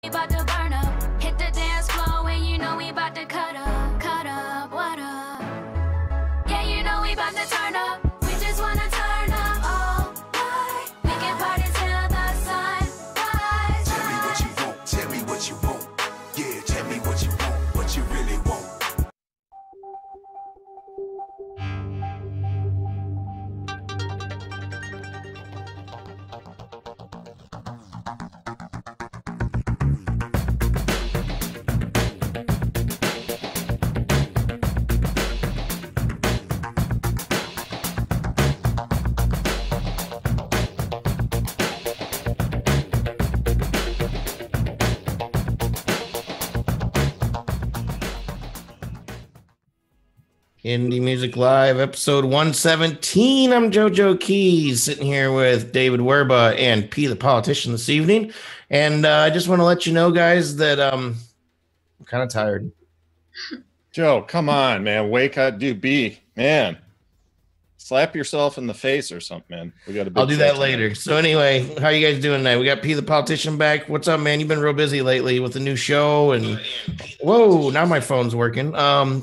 about to burn up. Hit the dance floor and you know we about to cut up, what up? Yeah, you know we about to turn up. We just wanna turn up all night. We can party till the sun rise. Tell me what you want, tell me what you want. Yeah, tell me what you want, what you really want. Indie Music Live, episode 117. I'm JoeJoeKeys, sitting here with David Werba and P the Politician this evening. And I just want to let you know, guys, that I'm kind of tired. Joe, come on, man. Wake up, dude. Man. Slap yourself in the face or something, man. We got I'll do that later. So anyway, how you guys doing tonight? We got P the Politician back. What's up, man? You've been real busy lately with the new show, and whoa, now my phone's working.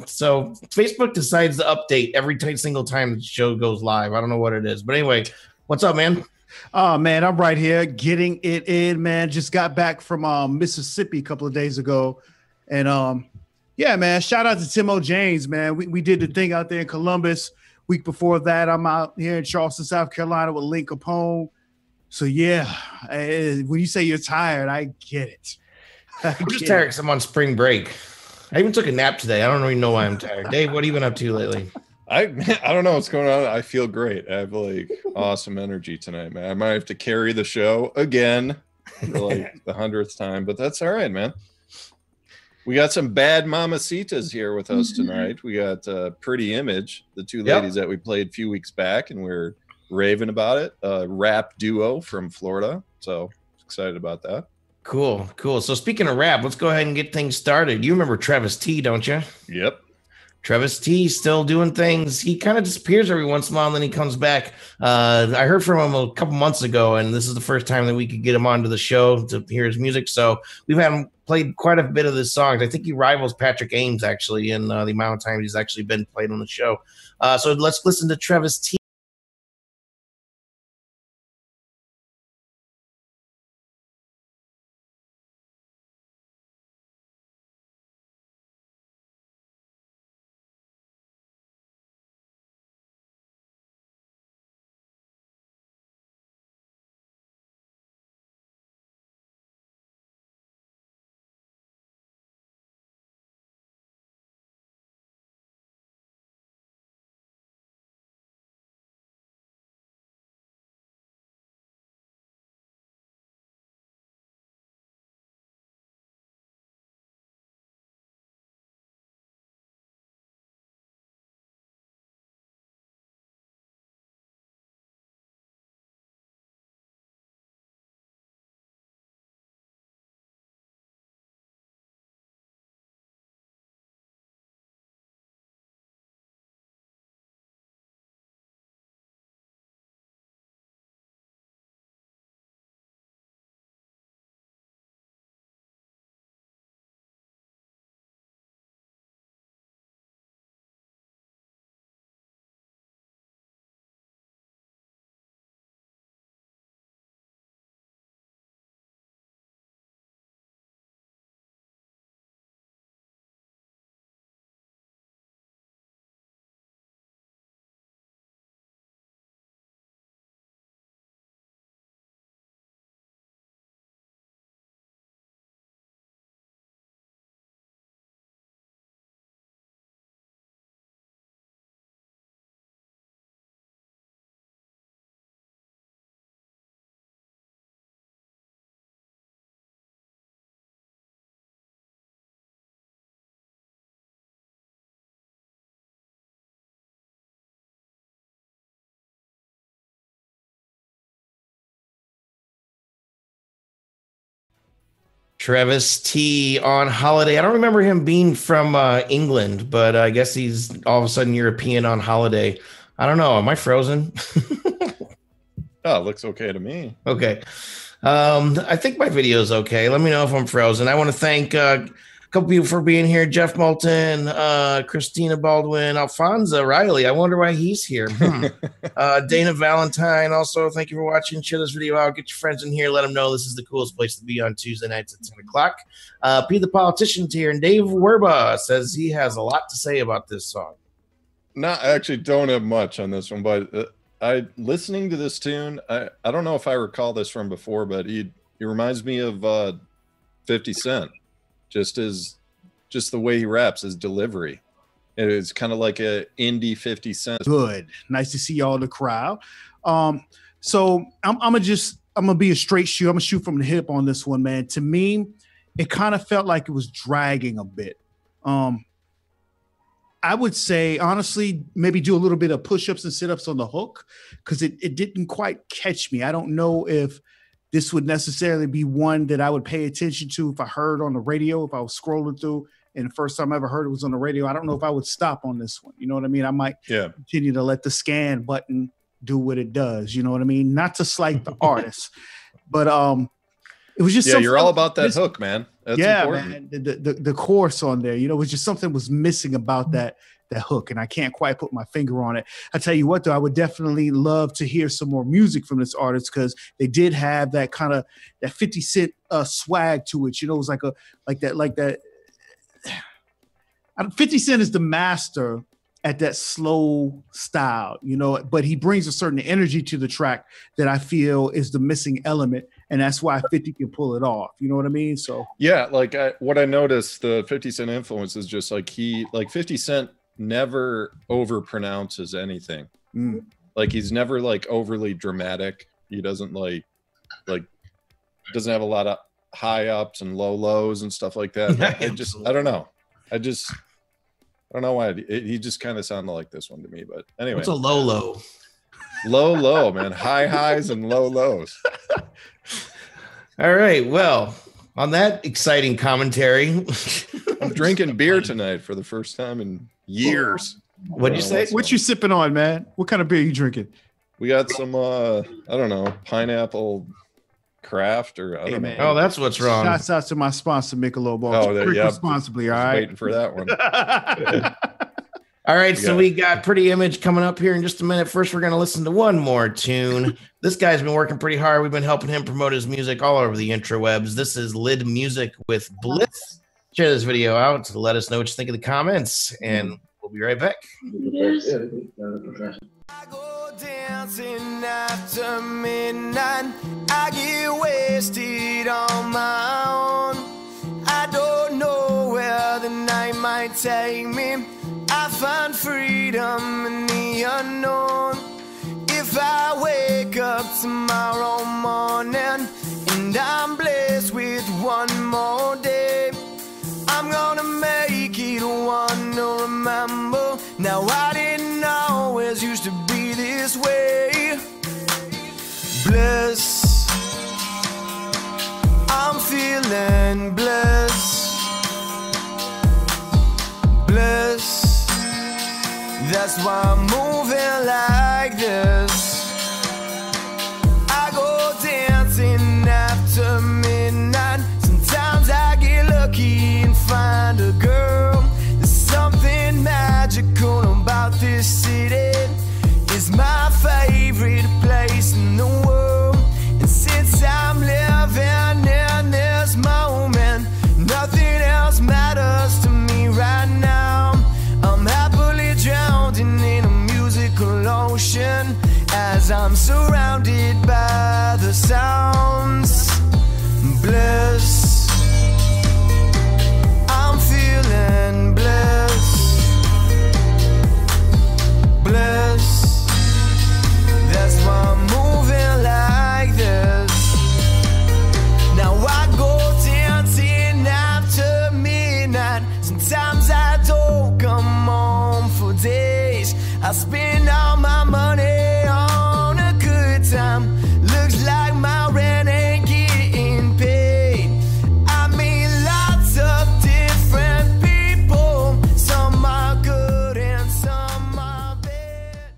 So Facebook decides to update every single time the show goes live. I don't know what it is, but anyway, what's up, man? Oh man, I'm right here getting it in, man. Just got back from Mississippi a couple of days ago, and yeah, man. Shout out to Timo James, man. We did the thing out there in Columbus. Week before that, I'm out here in Charleston, South Carolina with Link Capone. So, yeah, when you say you're tired, I get it. I'm just tired because I'm on spring break. I even took a nap today. I don't really know why I'm tired. Dave, what have you been up to lately? I don't know what's going on. I feel great. I have like awesome energy tonight, man. I might have to carry the show again for like the 100th time, but that's all right, man. We got some bad mamacitas here with us tonight. We got Pretti Emage, the two ladies that we played a few weeks back, and we're raving about it. Rap duo from Florida. So excited about that. Cool. So speaking of rap, let's go ahead and get things started. You remember Trevis T, don't you? Yep. Trevis T still doing things. He kind of disappears every once in a while, and then he comes back. I heard from him a couple months ago, and this is the first time that we could get him onto the show to hear his music. So we've had him played quite a bit of his songs. I think he rivals Patrick Ames, actually, in the amount of time he's actually been played on the show. So let's listen to Trevis T. Trevis T on holiday. I don't remember him being from England, but I guess he's all of a sudden European on holiday. I don't know. Am I frozen? Oh, it looks okay to me. Okay. I think my video is okay. Let me know if I'm frozen. I want to thank a couple people for being here. Jeff Moulton, Christina Baldwin, Alfonso Riley. I wonder why he's here. Dana Valentine. Also, thank you for watching. Share this video out. Get your friends in here. Let them know this is the coolest place to be on Tuesday nights at 10 o'clock. PThe Politician's here. And Dave Werba says he has a lot to say about this song. I actually don't have much on this one, but I listening to this tune, I don't know if I recall this from before, but he reminds me of 50 Cent. Just the way he raps, his delivery. It's kind of like a indie 50 Cent. Good. Nice to see y'all in the crowd. So I'm gonna be a straight shoot. I'm gonna shoot from the hip on this one, man. To me, it kind of felt like it was dragging a bit. I would say, honestly, maybe do a little bit of push-ups and sit-ups on the hook, because it didn't quite catch me. I don't know if this would necessarily be one that I would pay attention to if I heard on the radio, if I was scrolling through and the first time I ever heard it was on the radio. I don't know if I would stop on this one. You know what I mean? I might continue to let the scan button do what it does. You know what I mean? Not to slight the artist, but it was just you're all about that hook, man. That's important. Man. The chorus on there, you know, it was just something was missing about that hook, and I can't quite put my finger on it. I tell you what, though, I would definitely love to hear some more music from this artist, because they did have that kind of that 50 Cent swag to it. You know, it was like that. 50 Cent is the master at that slow style, you know, but he brings a certain energy to the track that I feel is the missing element, and that's why 50 can pull it off. You know what I mean? So yeah, like what I noticed, the 50 Cent influence is just like 50 Cent never overpronounces anything. Like he's never like overly dramatic. He doesn't like doesn't have a lot of high ups and low lows and stuff like that. I don't know. I don't know why he just kind of sounded like this one to me. But anyway, what's a low low? Low, man. High highs and low lows. All right. Well, on that exciting commentary, I'm drinking beer tonight for the first time in years. What'd you say? What you sipping on, man? What kind of beer you drinking? We got some I don't know, pineapple craft, or I don't know. Oh, that's what's wrong. Shouts out to my sponsor, Michelob. Drink responsibly, all right? Waiting for that one. All right, so we got Pretti Emage coming up here in just a minute. First, we're going to listen to one more tune. This guy's been working pretty hard. We've been helping him promote his music all over the interwebs. This is Lydmusik with Bliss. Share this video out to let us know what you think of the comments, and we'll be right back. I go dancing after midnight. I get wasted on my own. I don't know where the night might take me. I find freedom in the unknown. If I wake up tomorrow morning and I'm blessed with one more day, I'm gonna make it one to remember. Now I didn't always used to be this way. Bliss, I'm feeling bliss. Bliss, that's why I'm moving like this. I go dancing after midnight. Sometimes I get lucky and find a girl. There's something magical about this city. It's my favorite place in the world. And since I'm living in this moment, nothing else matters to me right now. I'm happily drowning in a musical ocean as I'm surrounded by the sounds. Bliss, I'm feeling bliss. Bliss, that's why I'm moving like this. Now I go dancing after midnight. Sometimes I don't come home for days. I spend all my money on a good time. Looks like my rent ain't getting paid. I mean lots of different people. Some are good and some are bad.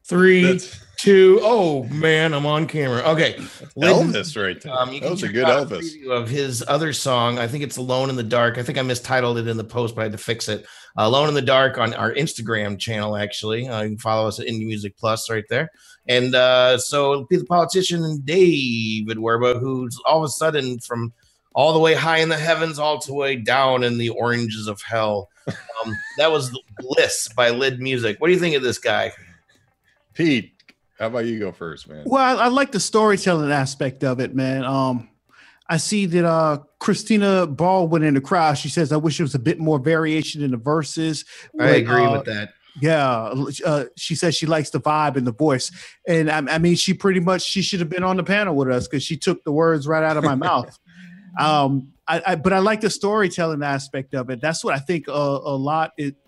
3, 2. Oh man, I'm on camera. Okay, Elvis right there. You That can was a check good out Elvis. preview of his other song. I think it's "Alone in the Dark." I think I mistitled it in the post, but I had to fix it. "Alone in the Dark" on our Instagram channel. Actually, you can follow us at Indie Music Plus right there. And so it'll be the politician David Werba, who's all of a sudden from all the way high in the heavens, all the way down in the oranges of hell. That was Bliss by Lydmusik. What do you think of this guy? Pete, how about you go first, man? Well, I like the storytelling aspect of it, man. I see that Christina Baldwin in the crowd, she says, I wish there was a bit more variation in the verses. I agree with that. Yeah, she says she likes the vibe and the voice. And I mean, she should have been on the panel with us because she took the words right out of my mouth. But I like the storytelling aspect of it. That's what I think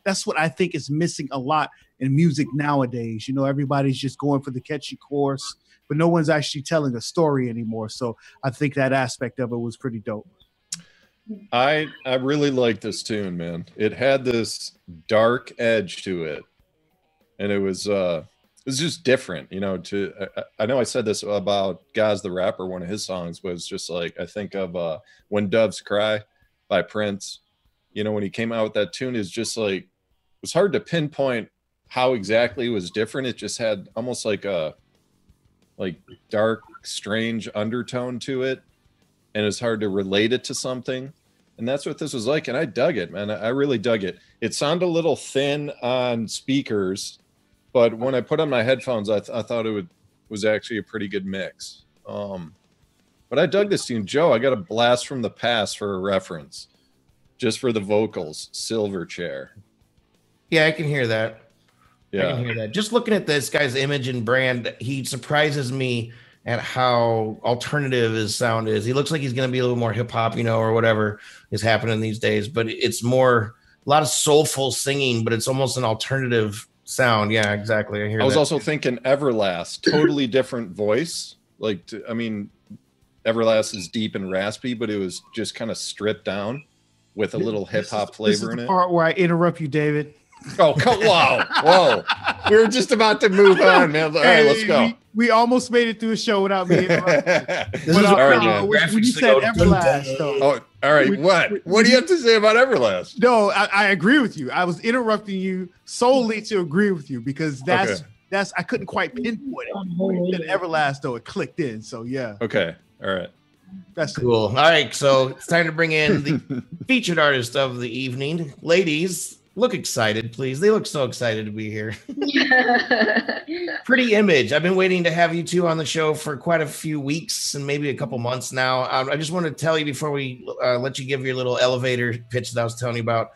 that's what I think is missing a lot in music nowadays. You know, everybody's just going for the catchy chorus, but no one's actually telling a story anymore. So I think that aspect of it was pretty dope. I really like this tune, man. It had this dark edge to it, and it was just different, you know. I know I said this about Gaz the Rapper. One of his songs was just like, I think of "When Doves Cry" by Prince. You know, when he came out with that tune, is just like, it was hard to pinpoint how exactly it was different. It just had almost like a dark, strange undertone to it, and it's hard to relate it to something. And that's what this was like. And I dug it, man. I really dug it. It sounded a little thin on speakers, but when I put on my headphones, I thought it was actually a pretty good mix. But I dug this tune. Joe, I got a blast from the past for a reference, just for the vocals. Silverchair. Yeah, I can hear that. Yeah. I can hear that. Just looking at this guy's image and brand, he surprises me at how alternative his sound is. He looks like he's going to be a little more hip hop, you know, or whatever is happening these days. But it's more a lot of soulful singing, but it's almost an alternative sound. Yeah, exactly. I hear. I was also thinking Everlast, totally different voice. Like, I mean, Everlast is deep and raspy, but it was just kind of stripped down with a little hip hop flavor in it. Part where I interrupt you, David. Oh, wow. Whoa. We were just about to move on, man. All right, let's go. We almost made it through a show without me interrupting. All right, man. When you said Everlast, though. Oh, all right. What do you have to say about Everlast? No, I agree with you. I was interrupting you solely to agree with you because that's I couldn't quite pinpoint it. Then Everlast, though, it clicked in. So yeah. Okay. All right. That's cool. All right. So it's time to bring in the featured artist of the evening. Ladies, look excited, please. They look so excited to be here. Pretti Emage. I've been waiting to have you two on the show for quite a few weeks and maybe a couple months now. I just want to tell you before we let you give your little elevator pitch that I was telling you about.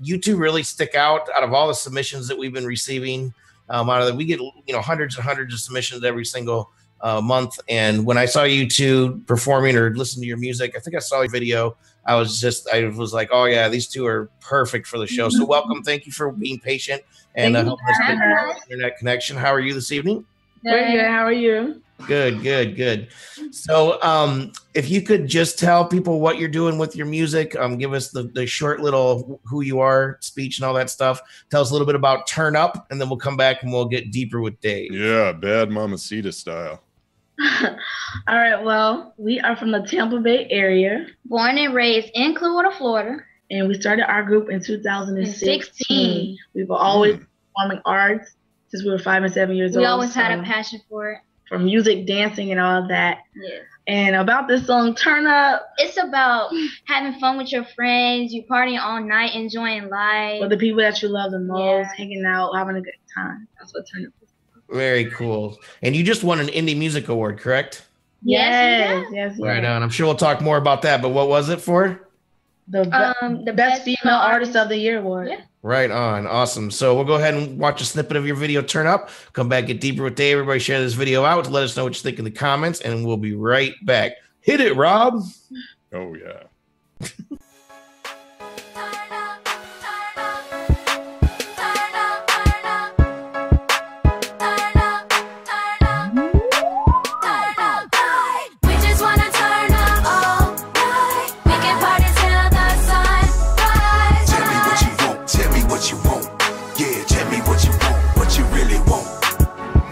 You two really stick out of all the submissions that we've been receiving. We get hundreds and hundreds of submissions every single month. And when I saw you two performing or listen to your music, I think I saw your video. I was like, oh yeah, these two are perfect for the show. So welcome. Thank you for being patient and helping us get our internet connection. How are you this evening? Very good. How are you? Good. So if you could just tell people what you're doing with your music, give us the short little who you are speech and all that stuff. Tell us a little bit about Turn Up, and then we'll come back and we'll get deeper with Dave. Yeah, Bad Mamacita style. All right, well, we are from the Tampa Bay area. Born and raised in Clearwater, Florida. And we started our group in 2016. We were always performing arts since we were 5 and 7 years old. We always had a passion for it. For music, dancing, and all of that. Yes. And about this song, Turn Up. It's about having fun with your friends, you partying all night, enjoying life. With the people that you love the most, hanging out, having a good time. That's what Turn Up is. Very cool. And you just won an Indie Music Award, correct? Yes. Right on. I'm sure we'll talk more about that, but what was it for? The Best Female Artist of the Year Award. Yeah. Right on. Awesome. So we'll go ahead and watch a snippet of your video, Turn Up. Come back, get deeper with Dave. Everybody share this video out. Let us know what you think in the comments, and we'll be right back. Hit it, Rob. Oh, yeah. You want. Yeah, tell me what you want, what you really want.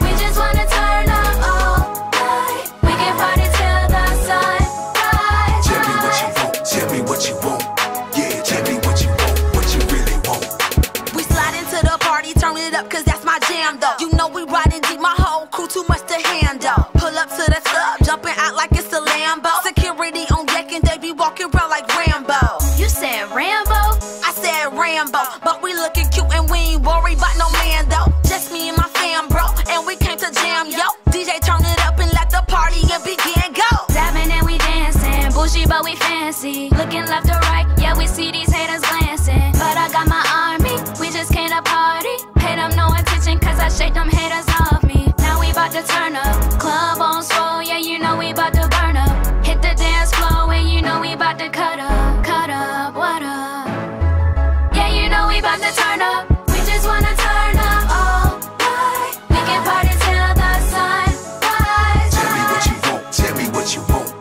We just We looking cute and we ain't worried about no man though. Just me and my fam, bro, and we came to jam, yo. DJ turn it up and let the party and begin, go. Dabbing and we dancing, bougie but we fancy. Looking left or right, yeah we see these haters glancing. But I got my army, we just came to party. Pay them no attention cause I shake them haters off me. Now we bout to turn up, club on swole, yeah you know we bout to burn up. Hit the dance floor and you know we bout to cut up, what up? Yeah you know we bout to turn up, we just wanna turn up all night. We can party till the sun rise. Tell me what you want, tell me what you want.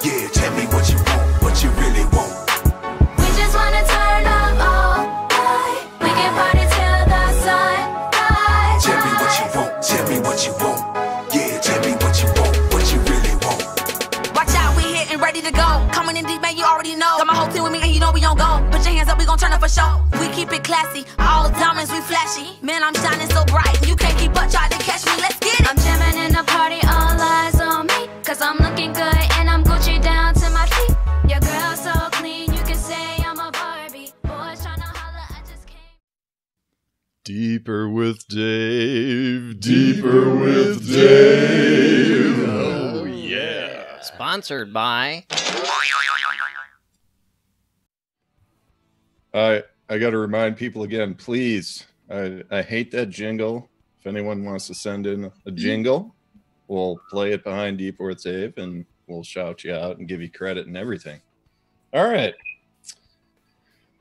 Yeah, tell me what you want, what you really want. We just wanna turn up all night. We can party till the sun rise. Tell me what you want, tell me what you want. Yeah, tell me what you want, what you really want. Watch out, we here and ready to go. Coming in deep, man, you already know. Got my whole team with me and you know we gon' go. Put your hands up, we gon' turn up for show. We keep it classy, all diamonds, we flashy. Man, I'm shining so bright, you can't keep up, try to catch me, let's get it. I'm jamming in the party, all eyes on me. Cause I'm looking good and I'm Gucci down to my feet. Your girl so clean, you can say I'm a Barbie. Boys tryna holla, I just came. Deeper with Dave. Deeper with Dave. Oh, yeah. Sponsored by. I got to remind people again, please. I hate that jingle. If anyone wants to send in a jingle, we'll play it behind Deeper with Dave and we'll shout you out and give you credit and everything. All right.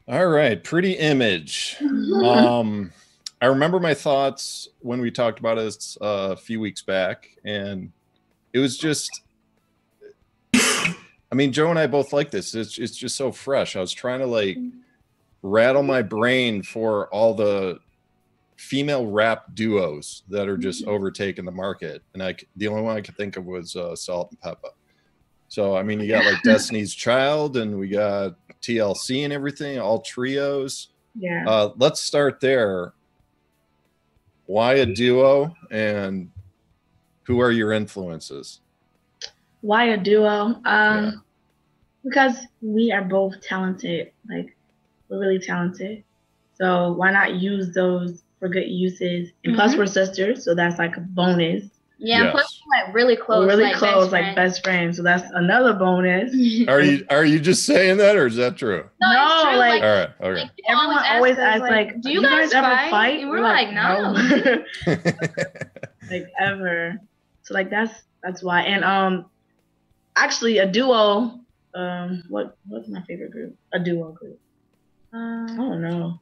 Pretti Emage. I remember my thoughts when we talked about it a few weeks back, and it was just, I mean, Joe and I both like this. It's just so fresh. I was trying to like rattle my brain for all the female rap duos that are just overtaking the market, and the only one I could think of was Salt and Peppa. So I mean, you got like Destiny's Child, and we got TLC and everything, all trios. Yeah. Let's start there. Why a duo, and who are your influences? Why a duo? Because we are both talented. Like, we're really talented. So why not use those for good uses? And plus, we're sisters, so that's like a bonus. Yeah, yes. Plus we're like really close. We're really close, like best friends. So that's another bonus. Are you just saying that, or is that true? No, true. like all right, okay. Like, everyone always asks like, do you guys ever fight? And we're like, no. Like ever. So like that's why. And actually a duo. What's my favorite group? A duo group. I don't know.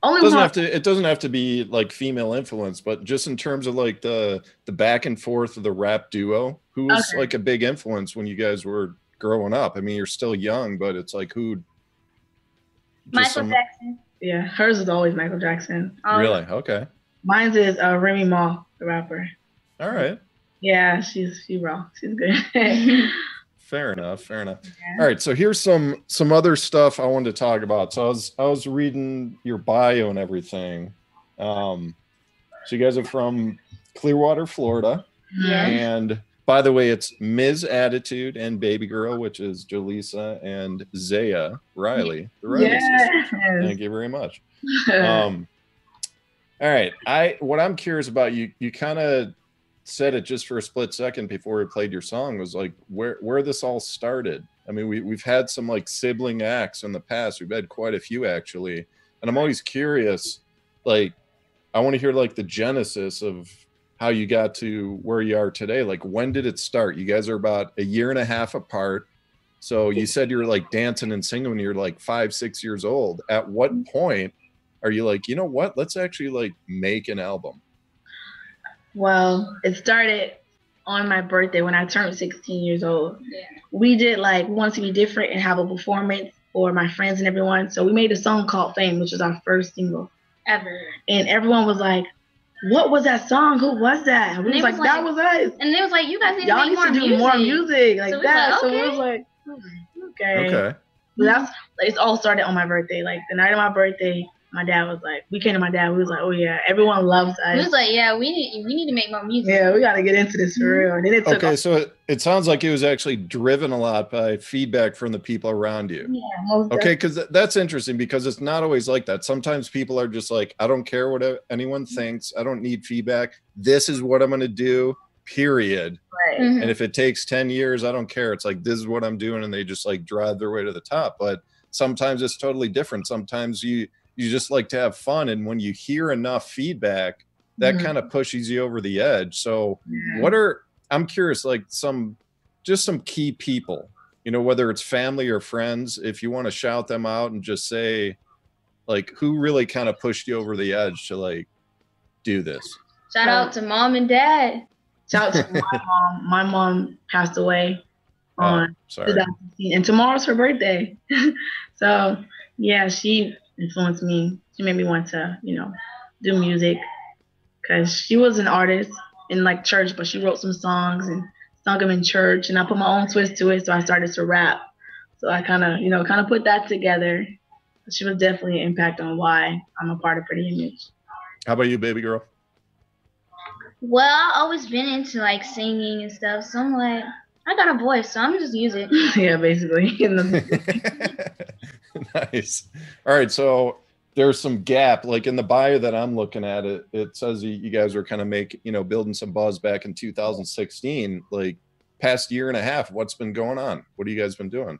It doesn't have to be like female influence, but just in terms of like the back and forth of the rap duo, who was like a big influence when you guys were growing up? I mean, you're still young, but it's like who? Michael Jackson. Yeah, hers is always Michael Jackson. Really? Okay. Mine's is Remy Ma, the rapper. All right. Yeah, she rocks. She's good. Fair enough. Yeah. All right, so here's some other stuff I wanted to talk about. So I was reading your bio and everything. So you guys are from Clearwater, Florida. Yeah. And by the way, it's Ms. Attitude and Baby Girl, which is Jaleesa and Zaya Riley. The Riley sisters. Thank you very much. All right. What I'm curious about, you kind of said it just for a split second before we played your song, was like where this all started. I mean, we've had some like sibling acts in the past. We've had quite a few actually, and I'm always curious, like I want to hear like the genesis of how you got to where you are today. Like, when did it start? You guys are about 1.5 years apart, so you said you were like dancing and singing when you were like 5-6 years old. At what point are you like, you know what, let's actually like make an album? Well, it started on my birthday when I turned 16 years old. Yeah. We did like Want to Be Different and have a performance for my friends and everyone. So we made a song called Fame, which was our first single ever. And everyone was like, what was that song? Who was that? And we was like, that was us. And it was like, you guys need Y'all to need to do more music like so that. Like, okay. So it was like, okay. So that's, it all started on my birthday. Like the night of my birthday, my dad was like, we came to my dad. We was like, oh yeah, everyone loves us. We was like, yeah, we need to make more music. Yeah, we got to get into this for real. And then it took Okay, so it sounds like it was actually driven a lot by feedback from the people around you. Yeah, most Okay, because that's interesting because it's not always like that. Sometimes people are just like, I don't care what anyone thinks. I don't need feedback. This is what I'm going to do, period. Right. And if it takes 10 years, I don't care. It's like, this is what I'm doing. And they just like drive their way to the top. But sometimes it's totally different. Sometimes you just like to have fun. And when you hear enough feedback, that kind of pushes you over the edge. So I'm curious, like some key people, you know, whether it's family or friends, if you want to shout them out and just say like, who really kind of pushed you over the edge to like do this? Shout out to mom and dad. Shout out to my mom. My mom passed away on 2016, and tomorrow's her birthday. So yeah, she influenced me. She made me want to, you know, do music because she was an artist in like church, but she wrote some songs and sung them in church, and I put my own twist to it. So I started to rap. So I kind of put that together. She was definitely an impact on why I'm a part of Pretti Emage. How about you, baby girl? Well, I've always been into like singing and stuff. So I'm like, I got a voice, so I'm just use it. Yeah, basically. Nice. All right, so there's some gap, like in the bio that I'm looking at, it says you guys were kind of building some buzz back in 2016. Like past year and a half, what's been going on? What have you guys been doing?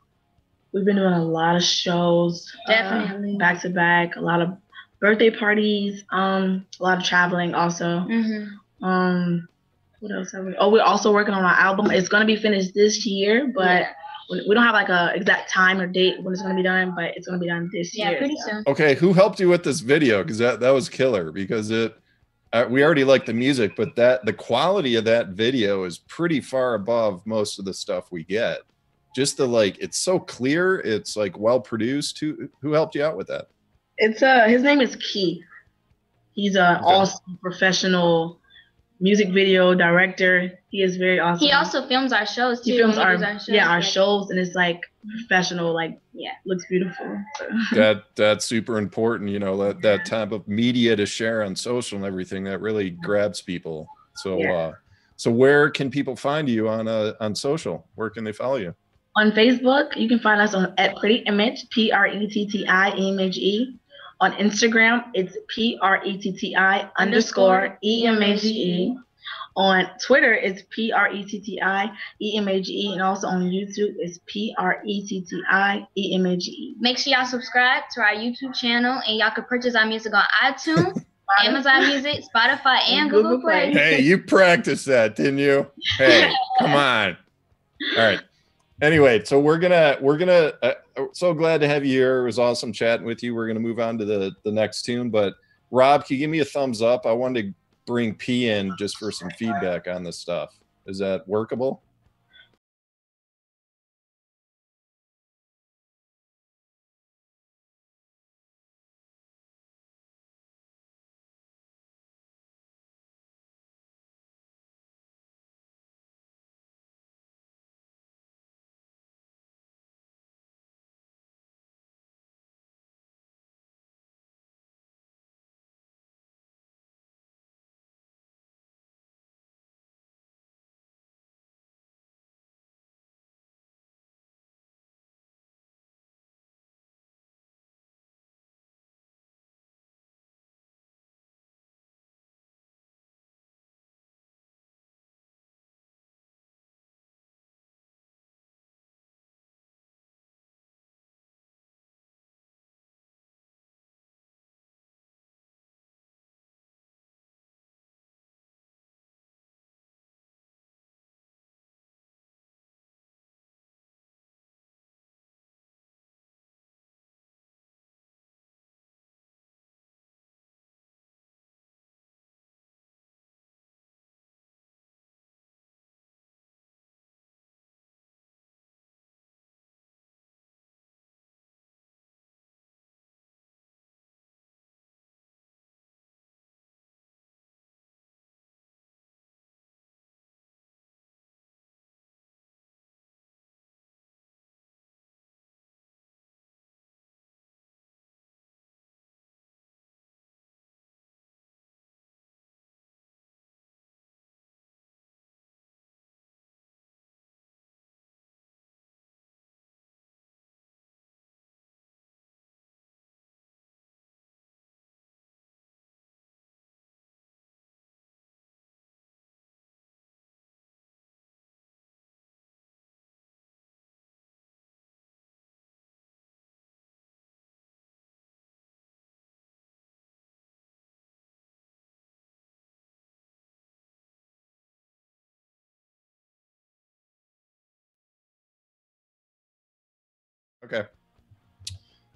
We've been doing a lot of shows, definitely back to back, a lot of birthday parties, a lot of traveling also. What else have we? Oh, we're also working on our album. It's going to be finished this year, but we don't have like a exact time or date when it's going to be done, but it's going to be done this year. Yeah, pretty soon. Okay, who helped you with this video? Because that was killer. Because we already like the music, but the quality of that video is pretty far above most of the stuff we get. Just it's so clear. It's like well produced. Who helped you out with that? It's his name is Keith. He's an awesome professional music video director. He is very awesome. He also films our shows too. He films our shows, and it's like professional, like looks beautiful. So. That's super important, you know, that type of media to share on social and everything that really grabs people. So so where can people find you on social? Where can they follow you? On Facebook, you can find us at Pretti Emage, Pretti Emage. On Instagram, it's PRETTI_EMAGE. On Twitter, it's PRETTIEMAGE. And also on YouTube, it's PRETTIEMAGE. Make sure y'all subscribe to our YouTube channel, and y'all can purchase our music on iTunes, Amazon Music, Spotify, and Google Play. Hey, you practiced that, didn't you? Hey, come on. All right. Anyway, so we're gonna so glad to have you here. It was awesome chatting with you. We're gonna move on to the next tune, but Rob, can you give me a thumbs up? I wanted to bring P in just for some feedback on this stuff. Is that workable? Okay.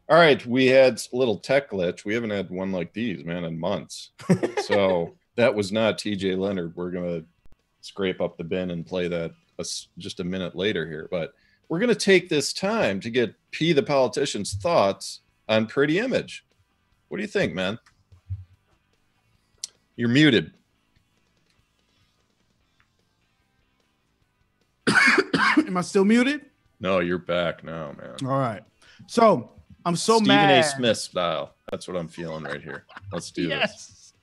All right, we had a little tech glitch. We haven't had one like these, man, in months. So that was not TJ Leonard. We're going to scrape up the bin and play that just a minute later here. But we're going to take this time to get the politician's thoughts on Pretti Emage. What do you think, man? You're muted. Am I still muted? No, you're back now, man. All right. So I'm so Stephen mad. A. Smith style. That's what I'm feeling right here. Let's do this.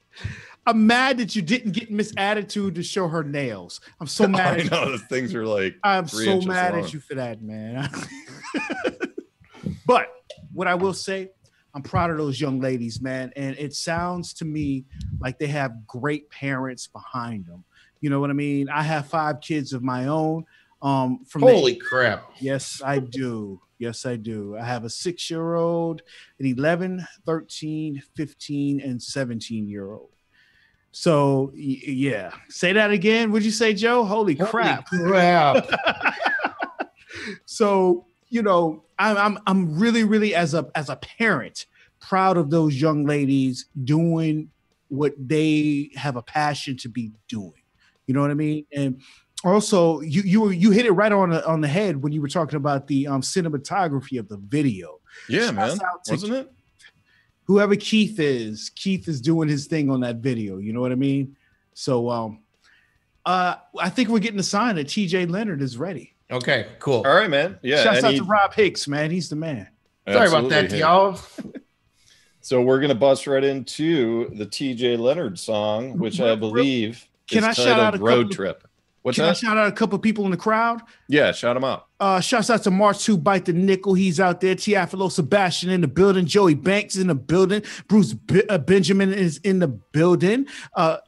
I'm mad that you didn't get Miss Attitude to show her nails. I'm so mad. I know the things are like. I'm 3 so inches mad long. at you for that, man. But what I will say, I'm proud of those young ladies, man. And it sounds to me like they have great parents behind them. You know what I mean? I have 5 kids of my own. Holy crap. Yes, I do. Yes, I do. I have a 6-year-old, an 11, 13, 15, and 17-year-old. So, yeah. Say that again. What'd you say, Joe? Holy crap. So, you know, I'm really, really as a parent proud of those young ladies doing what they have a passion to be doing. You know what I mean? And also, you hit it right on the head when you were talking about the cinematography of the video. Yeah, man. Wasn't it? Whoever Keith is doing his thing on that video. You know what I mean? So I think we're getting a sign that TJ Leonard is ready. Okay, cool. All right, man. Yeah. Shouts out to Rob Hicks, man. He's the man. Sorry about that, y'all. So we're gonna bust right into the TJ Leonard song, which I believe Can I shout out a Road Trip. Can I shout out a couple of people in the crowd? Yeah, shout them out. Shouts out to March 2 Bite the Nickel. He's out there. Tiafilo Sebastian in the building. Joey Banks in the building. Bruce Benjamin is in the building.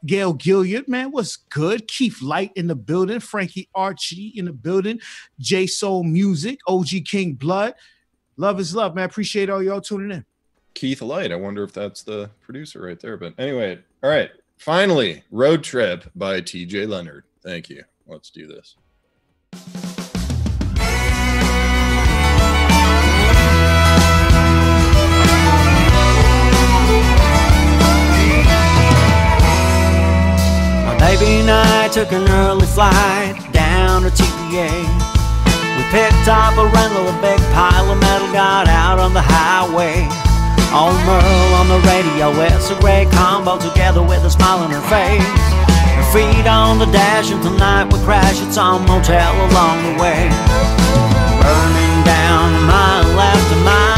Gail Gilliard, man, what's good? Keith Light in the building. Frankie Archie in the building. J Soul Music. OG King Blood. Love is love, man. Appreciate all y'all tuning in. Keith Light. I wonder if that's the producer right there. But anyway, all right. Finally, Road Trip by TJ Leonard. Thank you. Let's do this. My baby and I took an early flight down to PThe. We picked up a rental, a big pile of metal, got out on the highway. Old Merle on the radio, it's a great combo together with a smile on her face. Her feet on the dash and tonight we crash at some motel along the way. Burning down a mile after mile.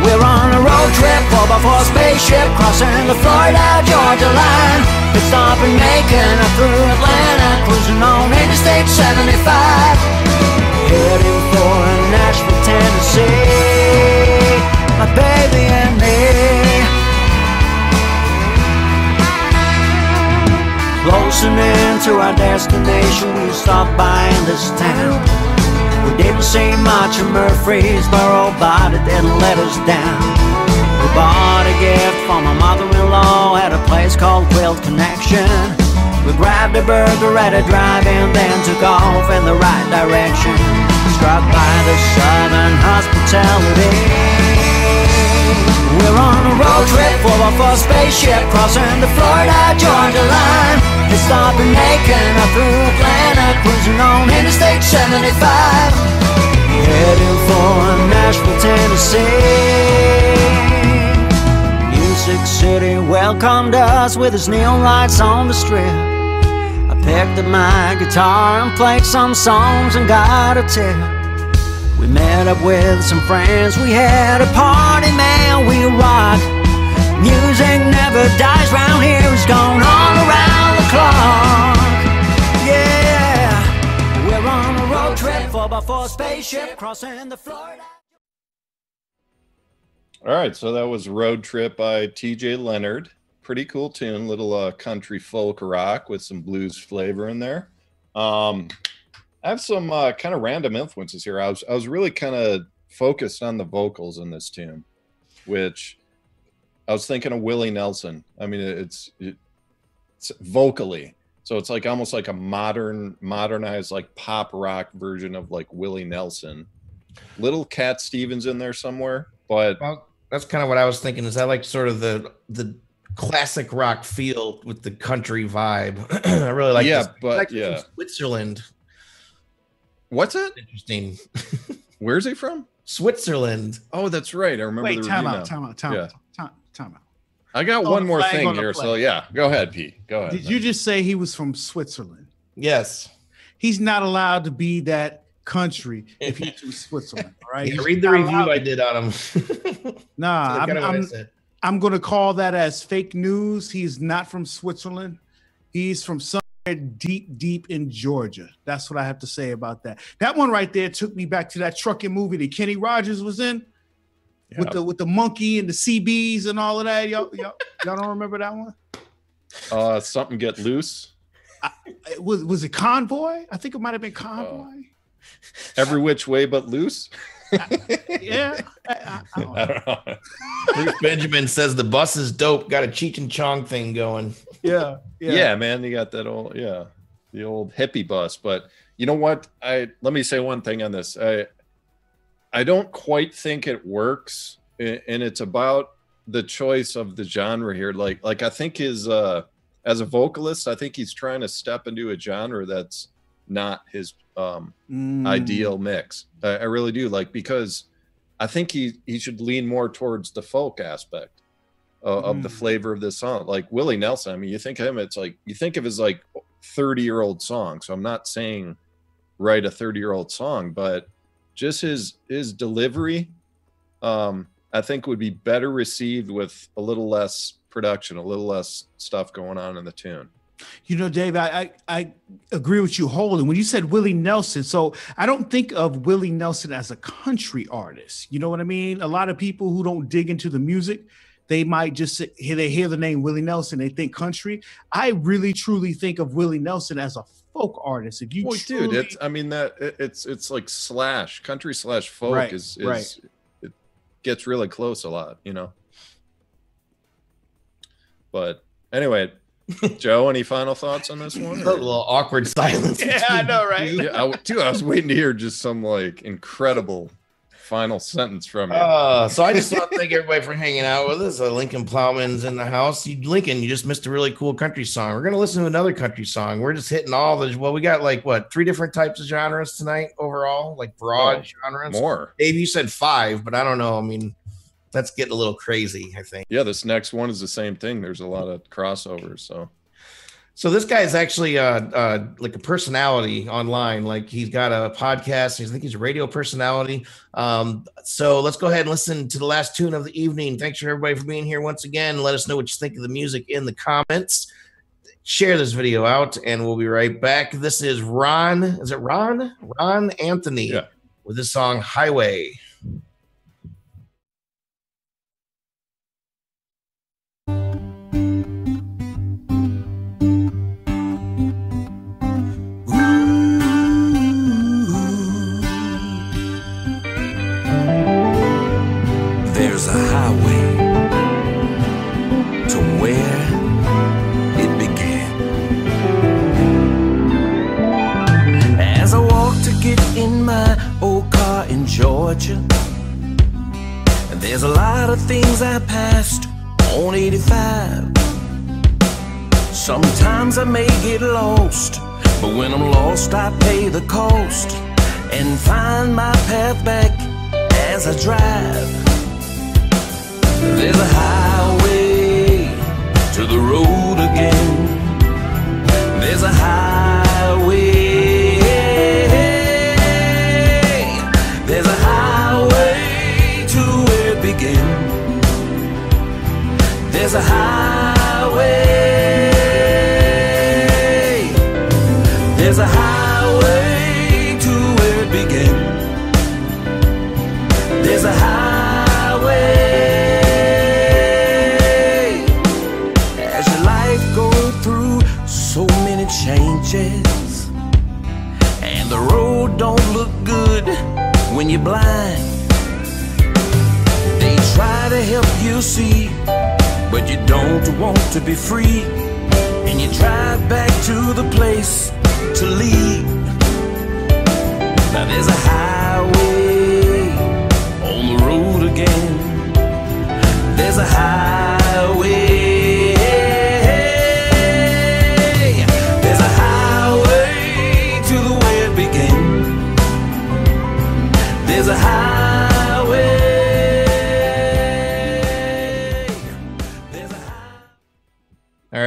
We're on a road trip, 4x4 spaceship, crossing the Florida-Georgia line. It's stopping Macon up through Atlanta, cruising on Interstate 75. Heading for Nashville, Tennessee, my baby and me. Closing in to our destination, we stopped by in this town. We didn't see much of Murfreesboro, but it didn't let us down. We bought a gift for my mother-in-law at a place called Quilt Connection. We grabbed a burger at a drive-in, then took off in the right direction. Struck by the Southern hospitality. We're on a road trip, 4x4 spaceship, crossing the Florida-Georgia line. It's stopping Macon up through Atlanta, cruising on Interstate 75. Heading for Nashville, Tennessee. Music City welcomed us with its neon lights on the strip. I picked up my guitar and played some songs and got a tip. We met up with some friends, we had a party, man, we rock. Music never dies round here, it's going on around the clock. Yeah, we're on a road trip, 4x4 spaceship, crossing the Florida. All right, so that was Road Trip by TJ Leonard. Pretty cool tune, little country folk rock with some blues flavor in there. I have some kind of random influences here. I was really kind of focused on the vocals in this tune, which I was thinking of Willie Nelson. I mean, it's vocally, so it's like almost like a modernized like pop rock version of like Willie Nelson. little Cat Stevens in there somewhere, but well, that's kind of what I was thinking. Is that like sort of the classic rock feel with the country vibe? I really like. Yeah, this. but like yeah, Switzerland. What's it? Interesting. Where's he from? Switzerland. Oh, that's right. I remember. Wait, the time review out, now. time Yeah. out. I got one more thing here, so yeah, go ahead, P. Go ahead. Did you just say he was from Switzerland? Yes. He's not allowed to be that country if he's from Switzerland, right? Yeah, read the review I did on him. Nah, That's I'm going to call that as fake news. He's not from Switzerland. He's from somewhere deep, deep in Georgia. That's what I have to say about that. That one right there took me back to that trucking movie that Kenny Rogers was in. Yeah. With the monkey and the CBs and all of that. Y'all don't remember that one? Something Get Loose. Was it Convoy? I think it might have been Convoy. Every Which Way But Loose. Yeah. I don't know. Bruce Benjamin says the bus is dope. Got a Cheech and Chong thing going. Yeah, man. You got that old, the old hippie bus. But you know what? Let me say one thing on this. I don't quite think it works, and it's about the choice of the genre here. Like I think his as a vocalist, I think he's trying to step into a genre that's not his ideal mix. I really do, because I think he should lean more towards the folk aspect of the flavor of this song. Like Willie Nelson, I mean, you think of him, it's like you think of his 30-year-old song. So I'm not saying write a 30-year-old song, but just his delivery, I think would be better received with a little less production, a little less stuff going on in the tune. You know, Dave, I agree with you wholly. When you said Willie Nelson, so I don't think of Willie Nelson as a country artist. You know what I mean? A lot of people who don't dig into the music, they might just hear the name Willie Nelson, they think country. I really truly think of Willie Nelson as a folk artist. If you dude, it's like slash country slash folk right, is right. It gets really close a lot, you know. But anyway, Joe, any final thoughts on this one? A little awkward silence. Yeah, I know, right? Yeah, I was waiting to hear just some incredible final sentence from you. So I just want to thank everybody for hanging out with us. Lincoln Plowman's in the house. Lincoln, you just missed a really cool country song. We're going to listen to another country song. We're just hitting all the, we got 3 different types of genres tonight overall, broad genres. More. Dave, you said 5, but I don't know. I mean, that's getting a little crazy, I think. Yeah, this next one is the same thing. There's a lot of crossovers, So this guy is actually like a personality online. Like he's got a podcast. I think he's a radio personality. So let's go ahead and listen to the last tune of the evening. Thanks for everybody for being here once again. Let us know what you think of the music in the comments. Share this video out, and we'll be right back. This is Rahn. Is it Rahn? Rahn Anthony with his song Highway. There's a highway to where it began. As I walk to get in my old car in Georgia, there's a lot of things I passed on 85. Sometimes I may get lost, but when I'm lost I pay the cost and find my path back as I drive. There's a highway to the road again. There's a highway. There's a highway to where it began. There's a highway. There's a highway to where it began. There's a highway. So many changes, and the road don't look good when you're blind. They try to help you see, but you don't want to be free, and you drive back to the place to leave. Now there's a highway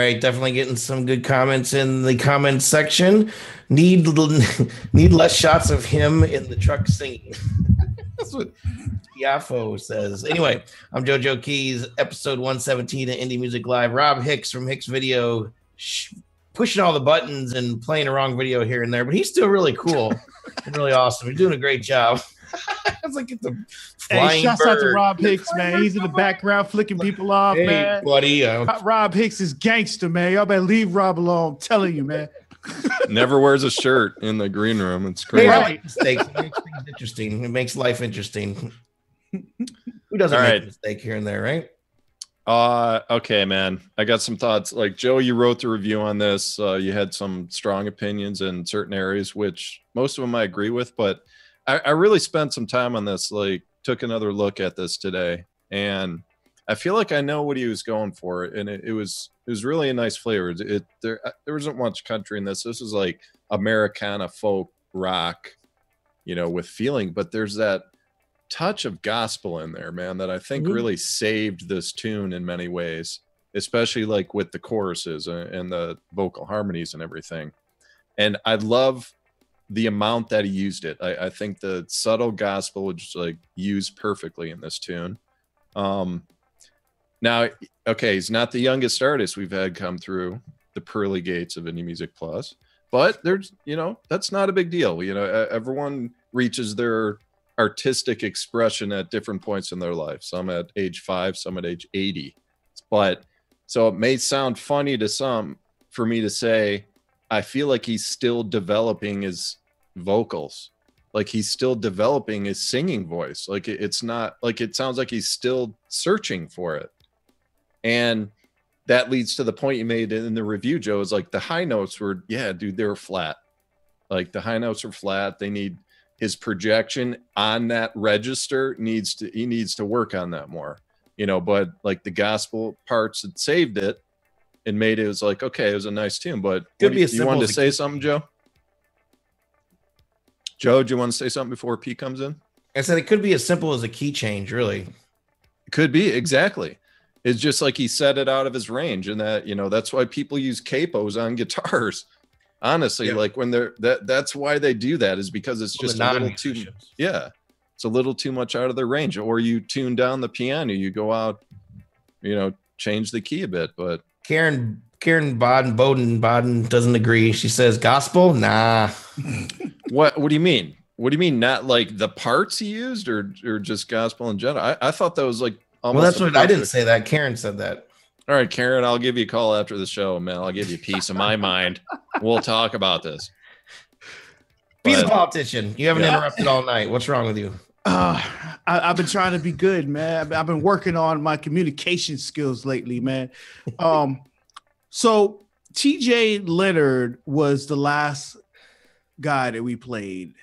right, definitely getting some good comments in the comments section. Need less shots of him in the truck singing. That's what Yafo says. Anyway, I'm JoeJoeKeys, episode 117 of Indie Music Live. Rob Hicks from Hixvideo pushing all the buttons and playing a wrong video here and there, but he's still really cool and really awesome. He's doing a great job. It's like the flying shouts bird. out to Rob Hicks, man. He's in the background flicking people off, Hey, man. buddy. Rob Hicks is gangster, man. Y'all better leave Rob alone. I'm telling you, man. Never wears a shirt in the green room. It's crazy. Right. Mistakes. It makes things interesting. It makes life interesting. Who doesn't make a mistake here and there, right? Okay, man. I got some thoughts. Like, Joe, you wrote the review on this. You had some strong opinions in certain areas, which most of them I agree with, but I really spent some time on this, like took another look at this today, and I feel like I know what he was going for. And it was really a nice flavor. There wasn't much country in this. This was like Americana folk rock, with feeling, but there's that touch of gospel in there, man, that I think really saved this tune in many ways, especially like with the choruses and the vocal harmonies and everything. And I love the amount that he used it. I think the subtle gospel was like used perfectly in this tune. Now, okay, he's not the youngest artist we've had come through the pearly gates of Indie Music Plus, but there's, that's not a big deal. Everyone reaches their artistic expression at different points in their life. Some at age 5, some at age 80. But so it may sound funny to some for me to say, I feel like he's still developing his vocals. Like he's still developing his singing voice. Like it's not like, it sounds like he's still searching for it. And that leads to the point you made in the review, Joe, is like the high notes were, yeah, dude, they were flat. Like the high notes are flat. They need his projection on that register he needs to work on that more, but like the gospel parts that saved it and made it was like, okay, it was a nice tune, but you wanted to say something, Joe? Joe, do you want to say something before P comes in? I said it could be as simple as a key change, really. It could be, exactly. It's just like he set it out of his range, and that, that's why people use capos on guitars. Honestly, like when that's why they do that, is because it's just a little too, it's a little too much out of their range. Or you tune down the piano, you go out, change the key a bit. But Karen Boden doesn't agree. She says gospel, nah. What do you mean? What do you mean? Not like the parts he used, or just gospel in general? I thought that was like almost. Well, that's what I didn't say. That Karen said that. All right, Karen, I'll give you a call after the show, man. I'll give you a piece of my mind. We'll talk about this. Be the politician. You haven't interrupted all night. What's wrong with you? I've been trying to be good, man. I've been working on my communication skills lately, man. So TJ Leonard was the last guy that we played.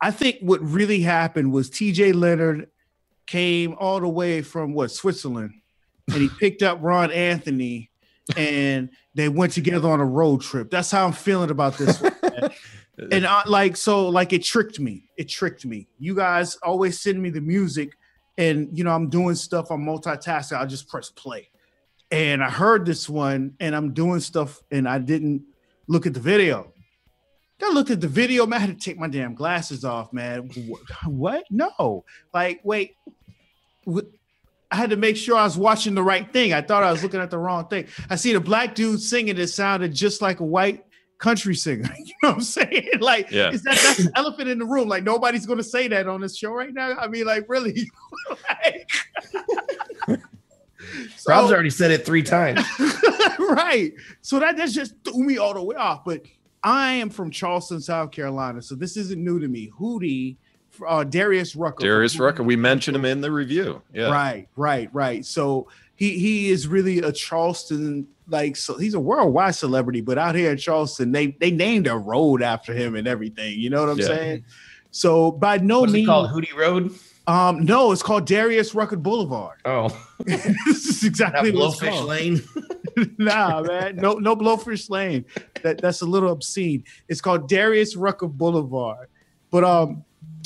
I think what really happened was TJ Leonard came all the way from Switzerland, and he picked up Rahn Anthony, and they went together on a road trip. That's how I'm feeling about this one, man. And it tricked me. It tricked me. You guys always send me the music, and I'm doing stuff. I'm multitasking. I'll just press play. And I heard this one, and I'm doing stuff, and I didn't look at the video. I looked at the video, man. I had to take my damn glasses off, man. What? No. Like, wait. I had to make sure I was watching the right thing. I thought I was looking at the wrong thing. I see the black dude singing that sounded just like a white country singer. You know what I'm saying? Like, that's the elephant in the room. Like, nobody's going to say that on this show right now. I mean, like, really? Rob's already said it 3 times. Right. So that just threw me all the way off. But I am from Charleston, South Carolina, so this isn't new to me. Hootie, Darius Rucker. Darius Rucker. We mentioned him in the review. Yeah. Right. So he is really a Charleston, so he's a worldwide celebrity, but out here in Charleston, they named a road after him and everything. You know what I'm saying? So by no means, it called Hootie Road. No, it's called Darius Rucker Boulevard. Oh, this is exactly what it's called. Lane. Nah, man, no Blowfish Lane. That's a little obscene. It's called Darius Rucker Boulevard. But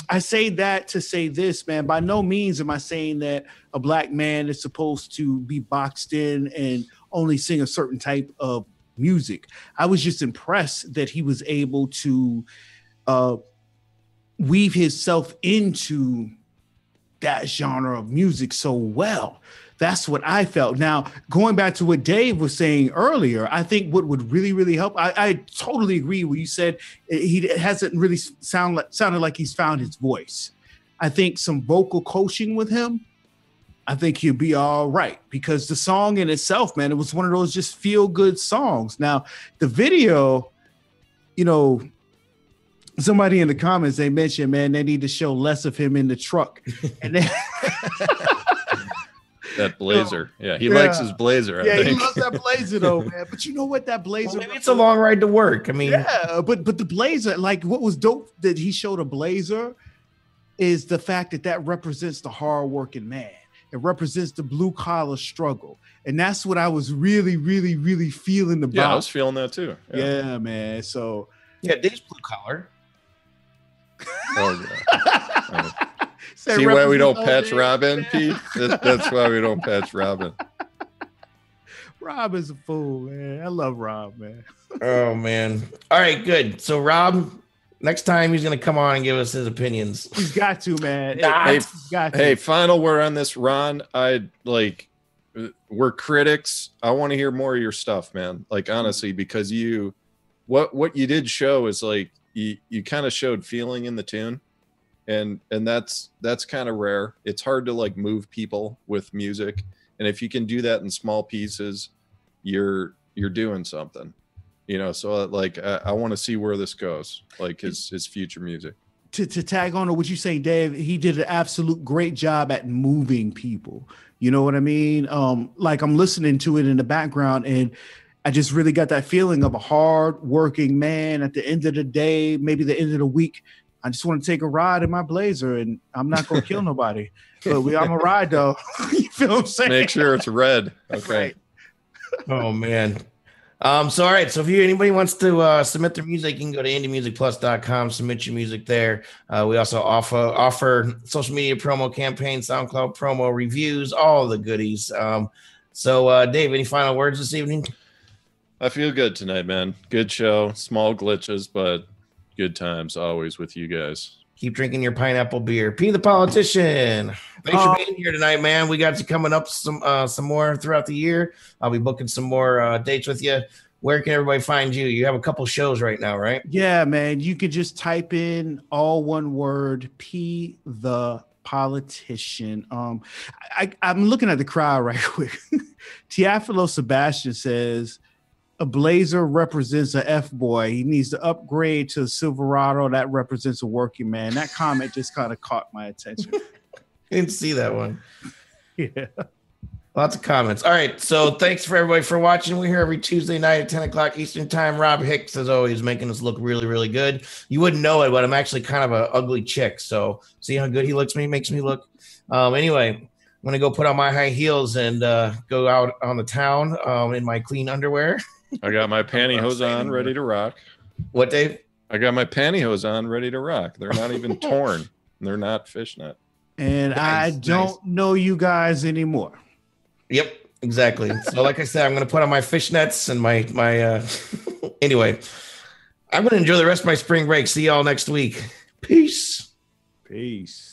I say that to say this, man. By no means am I saying that a black man is supposed to be boxed in and only sing a certain type of music. I was just impressed that he was able to weave himself into that genre of music so well. That's what I felt. Now, going back to what Dave was saying earlier, I think what would really, really help, I totally agree when you said he hasn't really sounded like he's found his voice. I think some vocal coaching with him, I think he'll be all right, because the song in itself, man, it was one of those just feel good songs. Now, the video, you know, somebody in the comments, they mentioned, man, they need to show less of him in the truck. And then that blazer. Yeah, he likes his blazer. I think. He loves that blazer though, man. But you know what, that blazer, maybe it's a long ride to work. I mean, yeah, but the blazer, like what was dope that he showed a blazer is the fact that represents the hardworking man. It represents the blue collar struggle. And that's what I was really, really, really feeling about. Yeah, I was feeling that too. Yeah, man. So yeah, Dave's blue collar. Oh, yeah. See why we don't patch Robin, Pete? That's why we don't patch Robin. Rob is a fool, man. I love Rob, man. Oh, man. All right, good. So, Rob, next time he's going to come on and give us his opinions. He's got to, man. Hey, final word on this, Ron. We're critics. I want to hear more of your stuff, man. Like, honestly, because what you did show is like, you kind of showed feeling in the tune. And that's kind of rare. It's hard to like move people with music, and if you can do that in small pieces, you're doing something, you know. So like I want to see where this goes, like his future music. To tag on to what you say, Dave, he did an absolute great job at moving people. You know what I mean? Like I'm listening to it in the background, and I just really got that feeling of a hard working man. At the end of the day, maybe the end of the week, I just want to take a ride in my blazer, and I'm not going to kill nobody. But I'm going to ride, though. You feel what I'm saying? Make sure it's red. Okay. Right. Oh, man. So, all right. So if anybody wants to submit their music, you can go to indiemusicplus.com, submit your music there. We also offer social media promo campaigns, SoundCloud promo, reviews, all the goodies. So, Dave, any final words this evening? I feel good tonight, man. Good show. Small glitches, but good times always with you guys. Keep drinking your pineapple beer. PThe Politician. Thanks for being here tonight, man. We got you coming up some more throughout the year. I'll be booking some more dates with you. Where can everybody find you? You have a couple shows right now, right? Yeah, man. You could just type in all one word, PThe Politician. I'm looking at the crowd right quick. Teofilo Sebastian says, a blazer represents a F-boy. He needs to upgrade to a Silverado. That represents a working man. That comment just kind of caught my attention. I didn't see that one. Yeah. Lots of comments. All right. So thanks for everybody for watching. We're here every Tuesday night at 10 o'clock Eastern time. Rob Hicks, as always, making us look really, really good. You wouldn't know it, but I'm actually kind of an ugly chick. So see how good he makes me look. Anyway, I'm going to go put on my high heels and go out on the town in my clean underwear. I got my pantyhose on, ready to rock. What, Dave? I got my pantyhose on, ready to rock. They're not even torn. They're not fishnet. And I don't know you guys anymore. Yep, exactly. So like I said, I'm going to put on my fishnets and my anyway, I'm going to enjoy the rest of my spring break. See y'all next week. Peace. Peace.